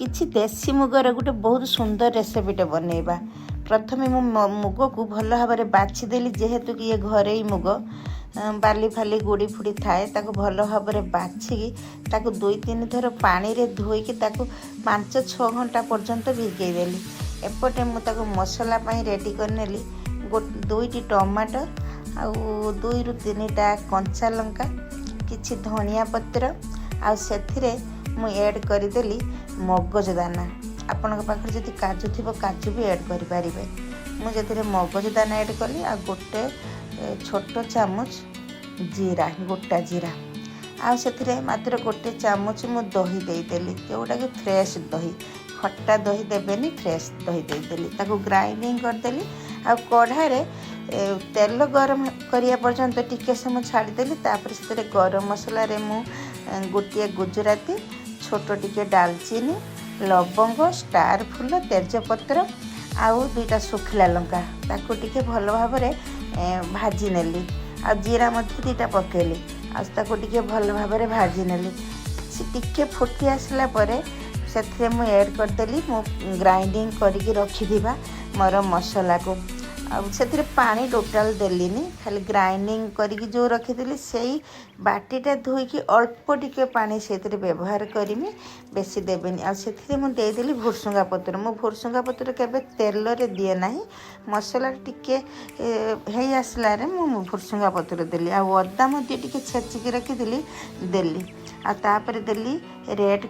किछि देसी मुगर गोटे बहुत सुंदर रेसिपीटे बनैबा। प्रथमे मु मुग को भल भाव में बाछीदेली, जेहेतु कि ये घरे ही मुग बाली फाली गुड़ी फुड़ी थाए, ताको भल भाव में बाछिकी ताको 2-3 थर पानी रे धोईकी ताको 5-6 घंटा पर्यंत भिगेदेली। एपटे मु ताको मसला पाई रेडी करनेली। 2टी टमाटर आउ 2-3टा कंचा लंका, किछि धनिया पत्र आउ सेथिरे मु ऐड करदेली मगज दाना। आपन पाखे जदि काजू थी काजू भी ऐड करें। मुझे मगज दाना ऐड कली आ गोटे छोट चामच जीरा, गोटा जीरा आ से मात्र गोटे चामच मु दही देदेली, जोटा कि फ्रेश दही, खट्टा दही देवेनी, फ्रेश दही देदेली। ताको ग्राइंडिंग करदेली आ कढ़ारे तेल गरम करिया पर्यंत टिके समय छाड़देली। तापर से गरम मसला रे मु गोटे गुजराती, छोट टिके दालचीनी, लवंग, स्टार फूल, तेजपत्र आउ 2टा सुखिला लंका ताको टिके भल भाव में भाजी नेली। आ जीरा मध्य 2टा पकेली आ ताको टिके भल भाव में भाजी नेली। टिके फुटी आसला परे से मु ऐड करदेली मु ग्राइंडिंग करके रखिथिबा मोर मसला को। से पानी टोटाल देलीनी, खाली ग्राइंडिंग करके जो रखी से बाटीटा धोईकी अल्प टिके पानी से व्यवहार करमी, बेसी देवेनी। आ से मुझेदेली भुरसुंगा पत्र। मु भुरसुंगा पत्र केबे तेल रे दिए नाही, मसला टिके हे आसला रे मु भुरसुंगा पत्र देली। आ अदा मध्य टिके छेचिकी रखीदेली देली। आ तापर देली रेड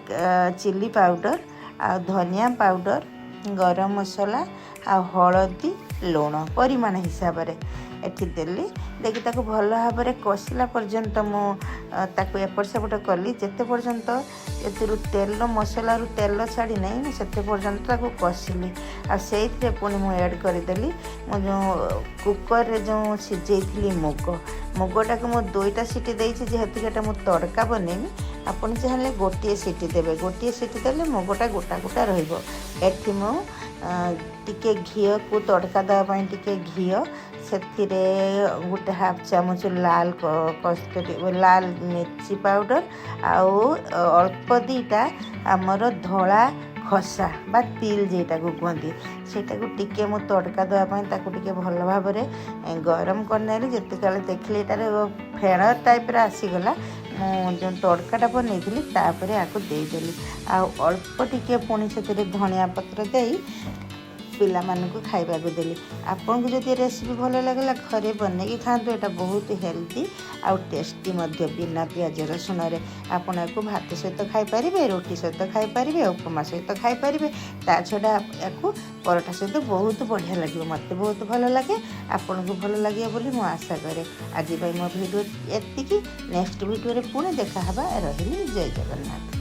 चिली पाउडर आ धनिया पाउडर, गरम मसला आ हलदी, लुण परिमाण हिसाब रे एठी देली। देखि ताको भल भाव में कषिला पर्यंत मु ताको एपट सेपट कली, जेते पर्यंत एतिरु तेल मसला रु तेल छाड़ी नहीं सेते पर्यंत ताको कषिली। आ सेइथिरे पुणी मु ऐड करदेली मु जो कुकर रे जो सिझेइथिली मुगटा को मु 2टा सीटी देइछि, जेहेतु एटा मु तड़का बनेमी। आपण चाहे गोटे सीटी देवे, गोटे सीटी देले मुगटा गोटा गोटा रहिबो। एठी मु टिके घी को तड़का देवाई, टिके घी से गोटे हाफ चामच लाल कस्तूरी लाल मिर्ची पाउडर आउ अल्प 2टा आमर धला खसा बा तिल जेटा को कहती सेटा को टिके मु तड़का देवाई ताको टिके भल भाव में गरम करनेली। जेते काले देखली एटार फेण टाइप आसीगला, मु जो तड़काटा बनईली तापर या देदेली। आ अल्प टिके पुणी से धनिया पत्र दे पिला मानकु खाइबा को देली। आपन को जदि रेसिपी भल लागला घरे बनेकी खातु। एटा बहुत हेल्दी आउ टेस्टी मध्य, बिना प्याज रसुण रे। आपन याको भात सहित खाई पारिबे, रोटी सहित खाई पारिबे, उपमा सहित खाई पारिबे। ता छडा याको परोठा सहित बहुत बढ़िया लगे। मते बहुत भल लगे, आपन को भल लगे बोली मु आशा करे। आज भाई मो वीडियो एतिकी, नेक्स्ट वीडियो रे पुणी देखा हबा। रहिली, जय जगन्नाथ।